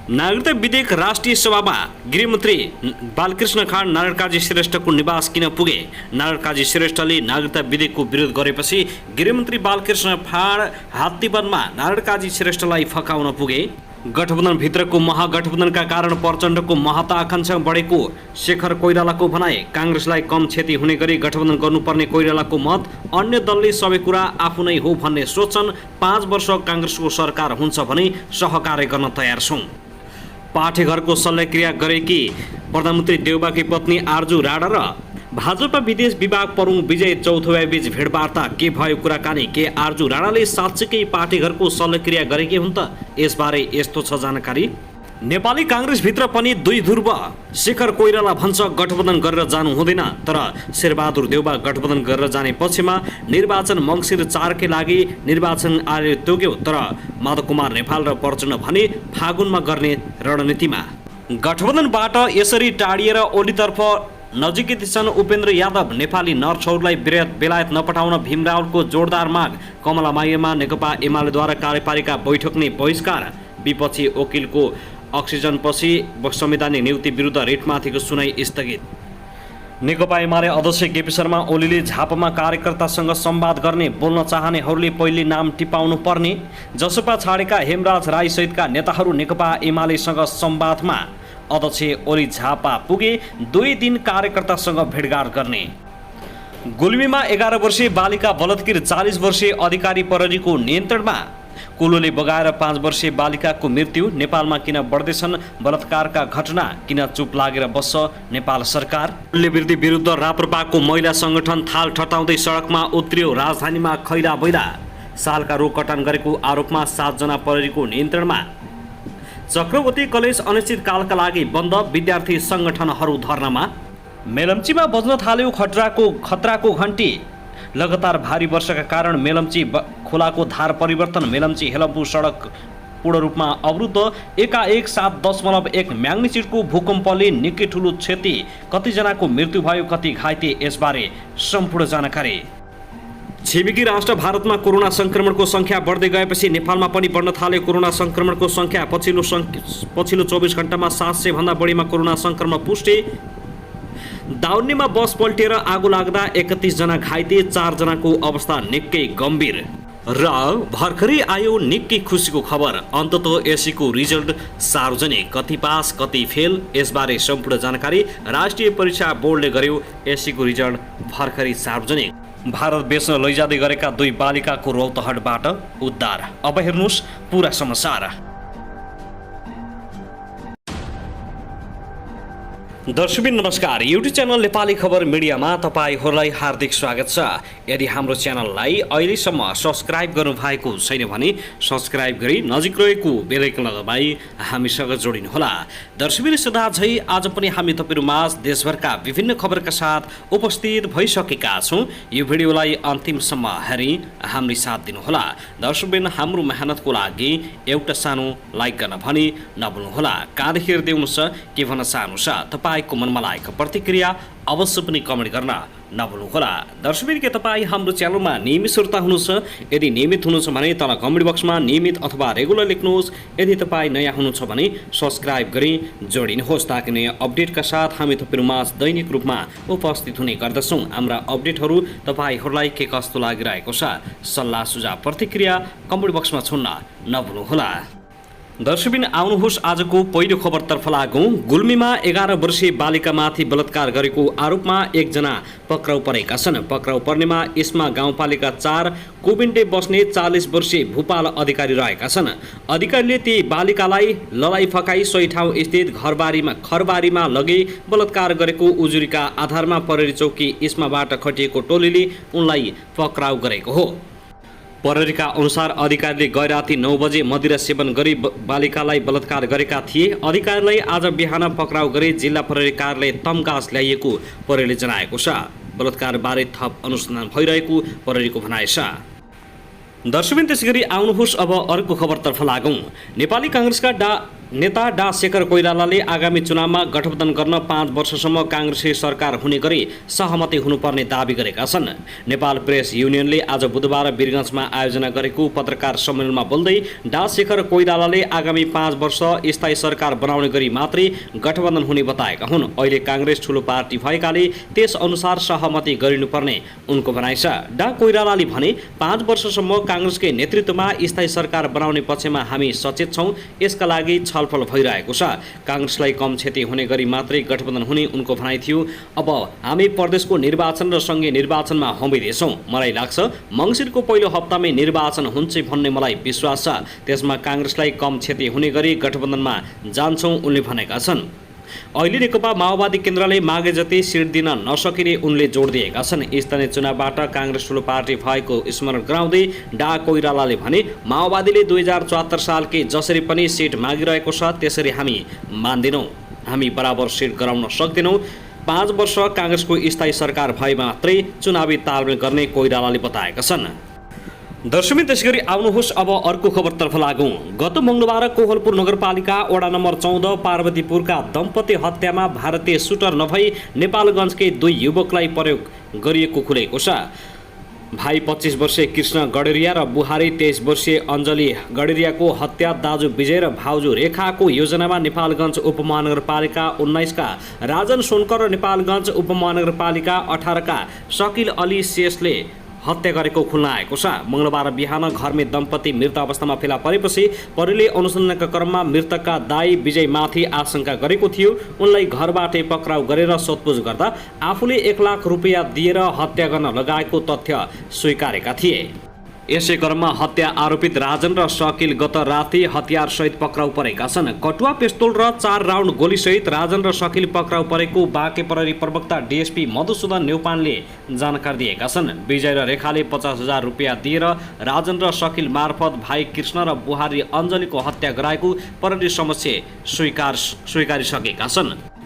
नागरिकता विधेयक राष्ट्रिय सभामा गृहमन्त्री बालकृष्ण खाँड नारायण काजी श्रेष्ठको निवास किन पुगे? नारायण काजी श्रेष्ठले नागरिकता विधेयकको विरोध गरेपछि गृहमन्त्री बालकृष्ण खाँड हात्तीवनमा नारायण काजी श्रेष्ठलाई फकाउन पुगे। गठबन्धनभित्रको महागठबन्धनका कारण प्रचण्डको महत्वाकांक्षा बढेको शेखर कोइरालाको भनाई। काङ्ग्रेसलाई कम क्षति हुने गरी गठबन्धन गर्नुपर्ने कोइरालाको मत। अन्य दलले सबै कुरा आफू नै हो भन्ने सोच्छन्। 5 वर्ष काङ्ग्रेसको सरकार हुन्छ भने सहकार्य गर्न तयार छौँ। पाठेघरको शल्यक्रिया गरेकी प्रधानमन्त्री देउबाकी पत्नी आर्जु राणा र भाजपा विदेश विभाग प्रमुख विजय चौधरीबीच भेटवार्ता। के भयो कुराकानी? के आर्जु राणाले साँच्चीकै पाठेघरको शल्यक्रिया गरेकी हुन् त? यसबारे यस्तो छ जानकारी। नेपाली काङ्ग्रेसभित्र पनि दुई ध्रुव। शेखर कोइराला भन्छ गठबन्धन गरेर जानु हुँदैन, तर शेरबहादुर देउबा गठबन्धन गरेर जाने पक्षमा निर्वाचन मङ्सिर 4 के लागि निर्वाचन आयोग तोक्यो। तर माधव कुमार नेपाल र प्रचण्ड भने फागुनमा गर्ने रणनीतिमा। गठबन्धनबाट यसरी टाढिएर ओलीतर्फ नजिकै छन् उपेन्द्र यादव। नेपाली नरछौरलाई बेलायत नपठाउन भीम रावलको जोरदार माग। कमला माइमा नेकपा एमालेद्वारा कार्यपालिका बैठक नै बहिष्कार। विपक्षी वकिलको अक्सिजनपछि संवैधानिक नियुक्ति विरुद्ध रिटमाथिको सुनाई स्थगित। नेकपा एमाले अध्यक्ष केपी शर्मा ओलीले झापामा कार्यकर्तासँग संवाद गर्ने, बोल्न चाहनेहरूले पहिले नाम टिपाउनु पर्ने। जसपा छाडेका हेमराज राई सहितका नेताहरू नेकपा एमालेसँग संवादमा। अध्यक्ष ओली झापा पुगे, 2 दिन कार्यकर्तासँग भेटघाट गर्ने। गुल्मीमा 11 वर्षीय बालिका बलात्कार, 40 वर्षीय अधिकारी प्रहरीको नियन्त्रणमा। कुलोले बगाएर 5 वर्षीय बालिकाको मृत्यु। नेपालमा किन बढ्दैछन् बलात्कारका घटना? किन चुप लागेर बस्छ नेपाल सरकार? मूल्यवृद्धि विरुद्ध राप्रपाको महिला सङ्गठन थाल ठटाउँदै सडकमा उत्रियो। राजधानीमा खैरा बैला सालका रोग कटान गरेको आरोपमा 7 जना प्रहरीको नियन्त्रणमा। चक्रवर्ती कलेज अनिश्चितकालका लागि बन्द, विद्यार्थी सङ्गठनहरू धर्नामा। मेलम्चीमा बज्न थाल्यो खतराको घन्टी। लगातार भारी वर्षाका कारण मेलम्ची खोलाको धार परिवर्तन। मेलम्ची हेलम्पू सडक पूर्ण रूपमा अवरुद्ध। एकाएक 7.1 म्याग्निच्युडको भूकम्पले निकै ठुलो क्षति। कतिजनाको मृत्यु भयो, कति घाइते, यसबारे सम्पूर्ण जानकारी। छिमेकी राष्ट्र भारतमा कोरोना संक्रमणको संख्या बढ्दै गएपछि नेपालमा पनि बढ्न थाल्यो कोरोना संक्रमणको संख्या। पछिल्लो 24 घण्टामा 700 भन्दा बढीमा कोरोना संक्रमण पुष्टि। दाउन्नेमा बस पल्टिएर आगो लाग्दा 31 जना घाइते, 4 जनाको अवस्था निकै गम्भीर। र भर्खरै आयो निकै खुसीको खबर। अन्ततः एससीको रिजल्ट सार्वजनिक। कति पास कति फेल, यसबारे सम्पूर्ण जानकारी। राष्ट्रिय परीक्षा बोर्डले गर्यो एससीको रिजल्ट भर्खरै सार्वजनिक। भारत बेच्न लैजाँदै गरेका 2 बालिकाको रौतहटबाट उद्धार। अब हेर्नुहोस् पुरा समाचार। दर्शकबिन नमस्कार। युट्युब च्यानल नेपाली खबर मिडियामा तपाईहरूलाई हार्दिक स्वागत छ। यदि हाम्रो च्यानललाई अहिलेसम्म सब्स्क्राइब गर्नुभएको छैन भने सब्स्क्राइब गरी नजिक रहेको बेल आइकन दबाई हामीसँग जोडिनुहोला। दर्शकबिन सदा झै आज पनि हामी तपाईहरुमाझ देशभरका विभिन्न खबरका साथ उपस्थित भइसकेका छौं। यो भिडियोलाई अन्तिमसम्म हेरी हाम्रो साथ दिनुहोला। दर्शकबिन हाम्रो मेहनतको लागि एउटा सानो लाइक गर्न भनी नभुल्नुहोला। कहाँदेखि हेर्दै हुनुहुन्छ, के भन्न चाहनुहुन्छ, तपाईको मनमा लागेको प्रतिक्रिया अवश्य पनि कमेन्ट गर्न नभुल्नुहोला। दर्शकबिन के तपाईँ हाम्रो च्यानलमा नियमित श्रोता हुनुहुन्छ? यदि नियमित हुनुहुन्छ भने तल कमेन्ट बक्समा नियमित अथवा रेगुलर लेख्नुहोस्। यदि तपाईँ नयाँ हुनुहुन्छ भने सब्स्क्राइब गरी जोडिनुहोस्, ताकि नयाँ अपडेटका साथ हामी तपाईहरुमाझ दैनिक रूपमा उपस्थित हुने गर्दछौँ। हाम्रा अपडेटहरू तपाईहरूलाई के कस्तो लागिरहेको छ, सल्लाह सुझाव प्रतिक्रिया कमेन्ट बक्समा छोड्न नभुल्नुहोला। दर्शकबिन आउनुहोस् आजको पहिलो खबरतर्फ लागौं। गुल्मीमा 11 वर्षीय बालिकामाथि बलात्कार गरेको आरोपमा 1 जना पक्राउ परेका छन्। पक्राउ पर्नेमा इस्मा गाउँपालिका 4 कोबिन्डे बस्ने 40 वर्षीय भूपाल अधिकारी रहेका छन्। अधिकारीले ती बालिकालाई ललाई फकाई सोही ठाउँ स्थित खरबारीमा लगे बलात्कार गरेको उजुरीका आधारमा प्रहरी चौकी इस्माबाट खटिएको टोलीले उनलाई पक्राउ गरेको हो। प्रहरीका अनुसार अधिकारीले गैराती 9 बजे मदिरा सेवन गरी बालिकालाई बलात्कार गरेका थिए। अधिकारीलाई आज बिहान पक्राउ गरी जिल्ला प्रहरी कार्यालय तमगास ल्याइएको प्रहरीले जनाएको छ। बलात्कारबारे थप अनुसन्धान भइरहेको प्रहरीको भनाइ छ। दर्शकबिन त्यसैगरी आउनुहोस् अब अर्को खबरतर्फ लागौं। नेपाली कांग्रेसका नेता डा शेखर कोइरालाले आगामी चुनावमा गठबन्धन गर्न 5 वर्षसम्म काङ्ग्रेसी सरकार हुने गरी सहमति हुनुपर्ने दावी गरेका छन्। नेपाल प्रेस युनियनले आज बुधबार वीरगञ्जमा आयोजना गरेको पत्रकार सम्मेलनमा बोल्दै डा शेखर कोइरालाले आगामी 5 वर्ष स्थायी सरकार बनाउने गरी मात्रै गठबन्धन हुने बताएका हुन्। अहिले काङ्ग्रेस ठूलो पार्टी भएकाले त्यसअनुसार सहमति गरिनुपर्ने उनको भनाइ छ। डा कोइरालाले भने 5 वर्षसम्म काङ्ग्रेसकै नेतृत्वमा स्थायी सरकार बनाउने पक्षमा हामी सचेत छौँ। यसका लागि छलफल भइरहेको छ। काङ्ग्रेसलाई कम क्षति हुने गरी मात्रै गठबन्धन हुने उनको भनाइ थियो। अब हामी प्रदेशको निर्वाचन र सङ्घीय निर्वाचनमा होमिँदैछौँ। मलाई लाग्छ मङ्सिरको पहिलो हप्तामै निर्वाचन हुन्छ भन्ने मलाई विश्वास छ। त्यसमा काङ्ग्रेसलाई कम क्षति हुने गरी गठबन्धनमा जान्छौँ उनले भनेका छन्। अहिले नेकपा माओवादी केन्द्रले मागे जति सिट दिन नसकिने उनले जोड दिएका छन्। स्थानीय चुनावबाट काङ्ग्रेस ठुलो पार्टी भएको स्मरण गराउँदै डा कोइरालाले भने माओवादीले 2074 सालकै जसरी पनि सिट मागिरहेको छ त्यसरी हामी मान्दैनौँ। हामी बराबर सिट गराउन सक्दैनौँ। 5 वर्ष काङ्ग्रेसको स्थायी सरकार भए मात्रै चुनावी तालमेल गर्ने कोइरालाले बताएका छन्। दर्शकबिन त्यसगरी आउनुहोस् अब अर्को खबरतर्फ लागौँ। गत मङ्गलबार कोहलपुर नगरपालिका वडा नम्बर 14 पार्वतीपुरका दम्पति हत्यामा भारतीय सुटर नभई नेपालगञ्जकै 2 युवकलाई प्रयोग गरिएको खुलेको छ। भाइ 25 वर्षीय कृष्ण गडेरिया र बुहारी 23 वर्षीय अञ्जली गडेरियाको हत्या दाजु विजय र भाउजू रेखाको योजनामा नेपालगञ्ज उपमहानगरपालिका 19 का राजन सोनकर र नेपालगञ्ज उपमहानगरपालिका 18 का शकिल अली शेषले हत्या गरेको खुल्न आएको छ। मङ्गलबार बिहान घरमै दम्पति मृत अवस्थामा फेला परेपछि प्रहरीले अनुसन्धानका क्रममा मृतकका दाइ विजयमाथि आशंका गरेको थियो। उनलाई घरबाटै पक्राउ गरेर सोधपुछ गर्दा आफूले 1 लाख रुपियाँ दिएर हत्या गर्न लगाएको तथ्य स्वीकारेका थिए। यसै क्रममा हत्या आरोपित राजन र शकिल गत राति हतियारसहित पक्राउ परेका छन्। कटुवा पिस्तोल र 4 राउन्ड गोलीसहित राजन र शकिल पक्राउ परेको बाँके प्रहरी प्रवक्ता डीएसपी मधुसूदन न्यौपानले जानकारी दिएका छन्। विजय र रेखाले 50,000 रुपियाँ दिएर राजन र शकिल मार्फत भाइ कृष्ण र बुहारी अञ्जलीको हत्या गराएको प्रहरी समक्ष स्वीकारिसकेका छन्।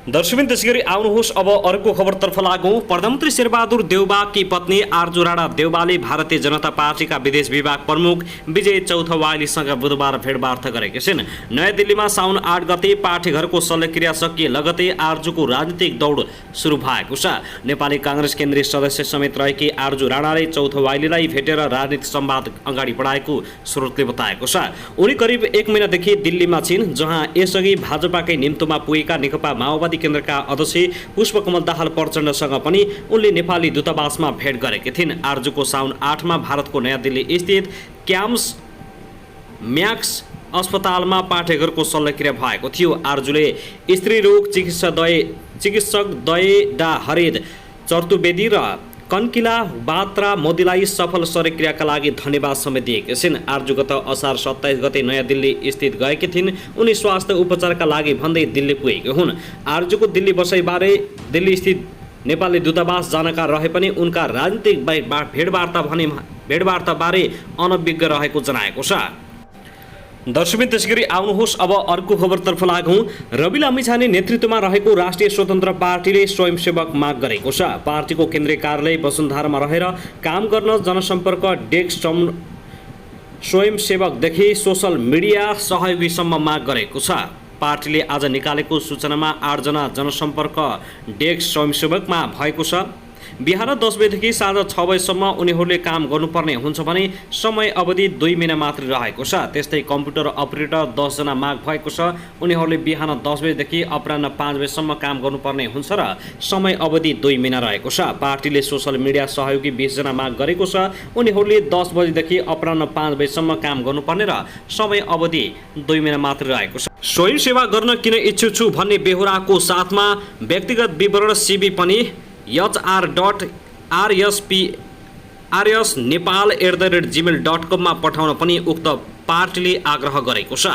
दर्शकबिन त्यसगरी आउनुहोस् अब अर्को खबरतर्फ लागौँ। प्रधानमन्त्री शेरबहादुर देउबाकी पत्नी आर्जु राणा देउबाले भारतीय जनता पार्टीका विदेश विभाग प्रमुख विजय चौथवालीसँग बुधबार भेटवार्ता गरेका छिन्। नयाँ दिल्लीमा साउन 8 गते पार्टीघरको शल्यक्रिया सकिए लगतै आर्जुको राजनीतिक दौड सुरु भएको छ। नेपाली काङ्ग्रेस केन्द्रीय सदस्य समेत रहेकी आर्जु राणाले चौथवालीलाई भेटेर राजनीतिक संवाद अगाडि बढाएको स्रोतले बताएको छ। उनी करिब 1 महिनादेखि दिल्लीमा छिन्, जहाँ यसअघि भाजपाकै निम्तोमा पुगेका नेकपा माओवादी केन्द्रका अध्यक्ष पुष्पकमल दाहाल प्रचण्डसँग पनि उनले नेपाली दूतावासमा भेट गरेकी थिइन्। आर्जुको साउन 8 मा भारतको नयाँ दिल्ली स्थित क्याम्स म्याक्स अस्पतालमा पाठेघरको शल्यक्रिया भएको थियो। आर्जुले स्त्री रोग चिकित्सक दय डा हरिद चर्तुवेदी र कन्किला बात्रा मोदीलाई सफल शल्यक्रियाका लागि धन्यवाद समेत दिएकी छिन्। आर्जु गत असार 27 गते नयाँ दिल्ली स्थित गएकी थिइन्। उनी स्वास्थ्य उपचारका लागि भन्दै दिल्ली पुगेकी हुन्। आर्जुको दिल्ली बसाइबारे दिल्ली स्थित नेपाली दूतावास जानकार रहे पनि उनका राजनीतिक भेटवार्ताबारे अनभिज्ञ रहेको जनाएको छ। दर्शकबिन त्यसगरी आउनुहोस् अब अर्को खबरतर्फ लागौँ। रवि लामिछाने नेतृत्वमा रहेको राष्ट्रिय स्वतन्त्र पार्टीले स्वयंसेवक माग गरेको छ। पार्टीको केन्द्रीय कार्यालय वसुन्धरामा रहेर काम गर्न जनसम्पर्क डेस्क स्वयंसेवकदेखि सोसल मिडिया सहयोगीसम्म माग गरेको छ। पार्टीले आज निकालेको सूचनामा 8 जना जनसम्पर्क डेस्क स्वयंसेवकमा भएको छ। बिहान 10 बजेदेखि साँझ 6 बजेसम्म उनीहरूले काम गर्नुपर्ने हुन्छ भने समय अवधि 2 महिना मात्रै रहेको छ। त्यस्तै कम्प्युटर अपरेटर 10 जना माग भएको छ। उनीहरूले बिहान 10 बजेदेखि अपराह्न 5 बजेसम्म काम गर्नुपर्ने हुन्छ र समय अवधि 2 महिना रहेको छ। पार्टीले सोसल मिडिया सहयोगी 20 जना माग गरेको छ। उनीहरूले 10 बजेदेखि अपराह्न 5 बजेसम्म काम गर्नुपर्ने र समय अवधि 2 महिना मात्रै रहेको छ। स्वयंसेवा गर्न किन इच्छुक छु भन्ने बेहोराको साथमा व्यक्तिगत विवरण सिबी पनि hr.rsnepal@gmail.com मा पठाउन पनि उक्त पार्टीले आग्रह गरेको छ।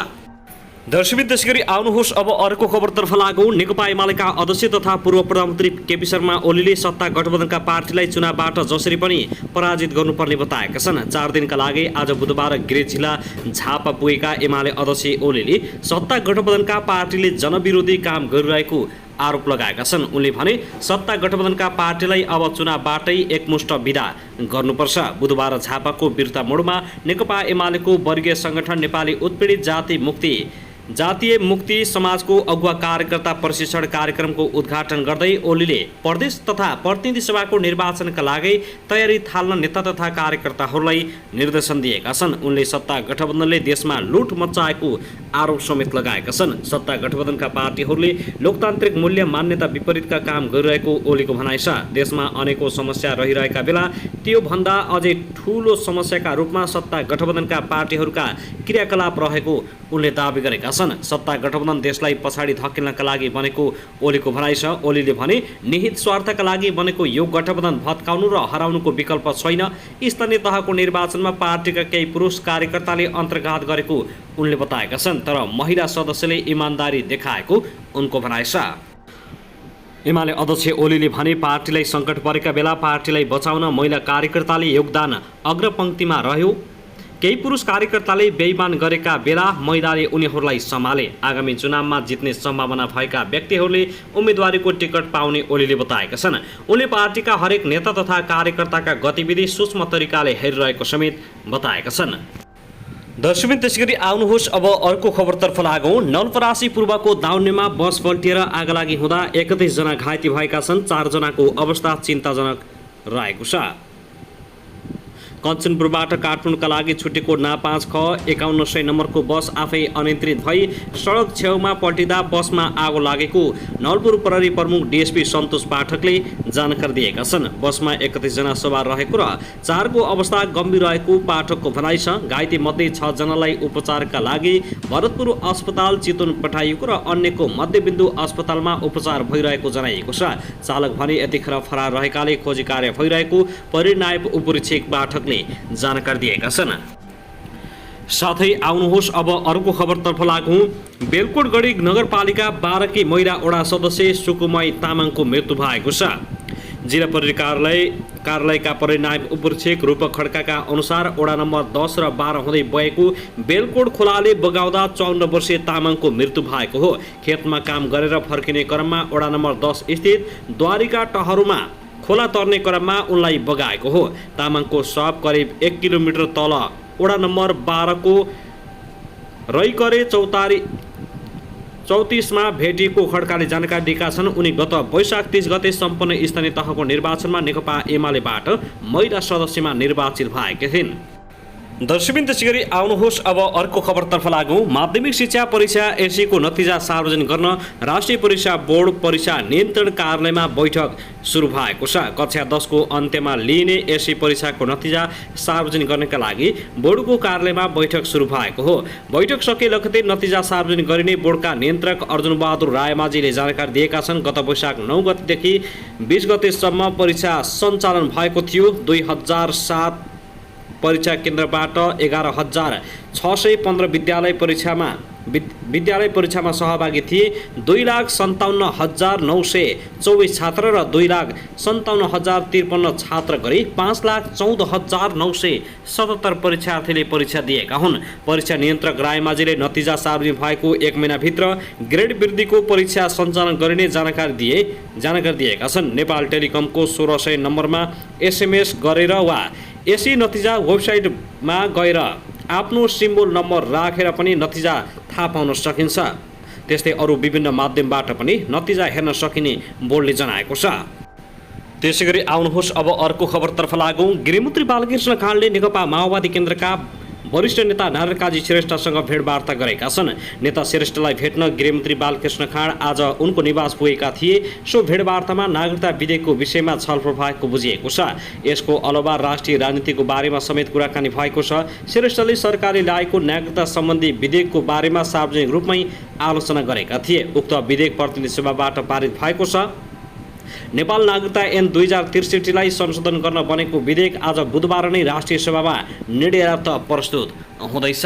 दर्शकबिन त्यसगरी आउनुहोस् अब अर्को खबरतर्फ लागौँ। नेकपा एमालेका अध्यक्ष तथा पूर्व प्रधानमन्त्री केपी शर्मा ओलीले सत्ता गठबन्धनका पार्टीलाई चुनावबाट जसरी पनि पराजित गर्नुपर्ने बताएका छन्। 4 दिनका लागि आज बुधबार गृह जिल्ला झापा पुगेका एमाले अध्यक्ष ओलीले सत्ता गठबन्धनका पार्टीले जनविरोधी काम गरिरहेको आरोप लगाएका छन्। उनले भने सत्ता गठबन्धनका पार्टीलाई अब चुनावबाटै एकमुष्ट विदा गर्नुपर्छ। बुधबार झापाको वीरता मोडमा नेकपा एमालेको वर्गीय संगठन नेपाली उत्पीडित जाति मुक्ति जातीय मुक्ति समाजको अगुवा कार्यकर्ता प्रशिक्षण कार्यक्रमको उद्घाटन गर्दै ओलीले प्रदेश तथा प्रतिनिधि सभाको निर्वाचनका लागि तयारी थाल्न नेता तथा कार्यकर्ताहरूलाई निर्देशन दिएका छन्। उनले सत्ता गठबन्धनले देशमा लुट मचाएको आरोप समेत लगाएका छन्। सत्ता गठबन्धनका पार्टीहरूले लोकतान्त्रिक मूल्य मान्यता विपरीतका काम गरिरहेको ओलीको भनाइ छ। देशमा अनेकौं समस्या रहिरहेका बेला त्योभन्दा अझै ठूलो समस्याका रूपमा सत्ता गठबन्धनका पार्टीहरूका क्रियाकलाप रहेको उनले दावी गरेका छन्। सत्ता गठबन्धन देशलाई पछाडि धकेल्नका लागि बनेको ओलीको भनाइ छ। ओलीले भने निहित स्वार्थका लागि बनेको यो गठबन्धन भत्काउनु र हराउनुको विकल्प छैन। स्थानीय तहको निर्वाचनमा पार्टीका केही पुरुष कार्यकर्ताले अन्तर्घात गरेको उनले बताएका छन्, तर महिला सदस्यले इमानदारी देखाएको उनको भनाइ छ। एमाले अध्यक्ष ओलीले भने पार्टीलाई सङ्कट परेका बेला पार्टीलाई बचाउन महिला कार्यकर्ताले योगदान अग्रपङ्क्तिमा रह्यो। केही पुरुष कार्यकर्ताले बेइमान गरेका बेला महिलाले उनीहरूलाई सम्हाले। आगामी चुनावमा जित्ने सम्भावना भएका व्यक्तिहरूले उम्मेदवारीको टिकट पाउने ओलीले बताएका छन्। उनले पार्टीका हरेक नेता तथा कार्यकर्ताका गतिविधि सूक्ष्म तरिकाले हेरिरहेको समेत बताएका छन्। दर्शकबिन त्यसैगरी आउनुहोस् अब अर्को खबरतर्फ लागौँ। नवलपरासी पूर्वको दाउन्नेमा बस पल्टिएर आगलागी हुँदा 31 जना घाइते भएका छन्। 4 जनाको अवस्था चिन्ताजनक रहेको छ। कञ्चनपुरबाट काठमाडौँका लागि छुटेको ना 5 ख 5100 नम्बरको बस आफै अनियन्त्रित भई सडक छेउमा पल्टिँदा बसमा आगो लागेको नवलपुर प्रहरी प्रमुख डीएसपी सन्तोष पाठकले जानकारी दिएका छन्। बसमा 31 जना सवार रहेको र 4 को अवस्था गम्भीर रहेको पाठकको भनाइ छ। घाइते मध्ये 6 जनालाई उपचारका लागि भरतपुर अस्पताल चितवन पठाइएको र अन्यको मध्यबिन्दु अस्पतालमा उपचार भइरहेको जनाइएको छ। चालक भने यतिखेर फरार रहेकाले खोजी कार्य भइरहेको परिनायब उपरीक्षक पाठक जानकारी दिएका छन्। साथै आउनुहोस् अब अर्को खबरतर्फ लागौँ। बेलकोटगढी नगरपालिका 12 की महिला वडा सदस्य सुकुमय तामाङको मृत्यु भएको छ। जिल्ला प्रहरी कार्यालयका परिनायब उपरीक्षक रूपक खड्काका अनुसार वडा नम्बर 10 र 12 हुँदै बगेको बेलकोट खोलाले बगाउँदा 54 वर्षीय तामाङको मृत्यु भएको हो। खेतमा काम गरेर फर्किने क्रममा वडा नम्बर 10 स्थित द्वारिका टहरुमा खोला तर्ने क्रममा उनलाई बगाएको हो। तामाङको शव करिब 1 किलोमिटर तल वडा नम्बर 12 को रैकरे 34 मा भेटिएको खड्काले जानकारी दिएका छन्। उनी गत वैशाख 30 गते सम्पन्न स्थानीय तहको निर्वाचनमा नेकपा एमालेबाट महिला सदस्यमा निर्वाचित भएकी थिइन्। दर्शकबिन त्यसैगरी आउनुहोस् अब अर्को खबरतर्फ लागौँ। माध्यमिक शिक्षा परीक्षा एसईको नतिजा सार्वजनिक गर्न राष्ट्रिय परीक्षा बोर्ड परीक्षा नियन्त्रण कार्यालयमा बैठक सुरु भएको छ। कक्षा 10 को अन्त्यमा लिइने एसई परीक्षाको नतिजा सार्वजनिक गर्नका लागि बोर्डको कार्यालयमा बैठक सुरु भएको हो। बैठक सके लगतै नतिजा सार्वजनिक गरिने बोर्डका नियन्त्रक अर्जुन बहादुर रायमाझीले जानकारी दिएका छन्। गत वैशाख 9 गतेदेखि 20 गतेसम्म परीक्षा सञ्चालन भएको थियो। 2007 परीक्षा केन्द्रबाट 11,615 विद्यालय परीक्षामा सहभागी थिए। 2,57,924 छात्र र 2,57,053 छात्र गरी 5,14,977 परीक्षार्थीले परीक्षा दिएका हुन्। परीक्षा नियन्त्रक रायमाझीले नतिजा सार्वजनिक भएको 1 महिनाभित्र ग्रेड वृद्धिको परीक्षा सञ्चालन गरिने जानकारी दिएका छन्। नेपाल टेलिकमको 1600 नम्बरमा एसएमएस गरेर वा एसई नतिजा वेबसाइटमा गएर आफ्नो सिम्बोल नम्बर राखेर पनि नतिजा थाहा पाउन सकिन्छ। त्यस्तै अरू विभिन्न माध्यमबाट पनि नतिजा हेर्न सकिने बोर्डले जनाएको छ। त्यसैगरी आउनुहोस् अब अर्को खबरतर्फ लागौँ। गृहमन्त्री बालकृष्ण खाँडले नेकपा माओवादी केन्द्रका वरिष्ठ नेता नारायणकाजी श्रेष्ठसँग भेटवार्ता गरेका छन्। नेता श्रेष्ठलाई भेट्न गृहमन्त्री बालकृष्ण खाँड आज उनको निवास पुगेका थिए। सो भेटवार्तामा नागरिकता विधेयकको विषयमा छलफल भएको बुझिएको छ। यसको अलावा राष्ट्रिय राजनीतिको बारेमा समेत कुराकानी भएको छ। श्रेष्ठले सरकारले ल्याएको नागरिकता सम्बन्धी विधेयकको बारेमा सार्वजनिक रूपमै आलोचना गरेका थिए। उक्त विधेयक प्रतिनिधि सभाबाट पारित भएको छ। नेपाल नागरिकता ऐन 2063 संशोधन गर्न बनेको विधेयक आज बुधबार नै राष्ट्रिय सभामा निर्णयार्थ प्रस्तुत हुँदैछ।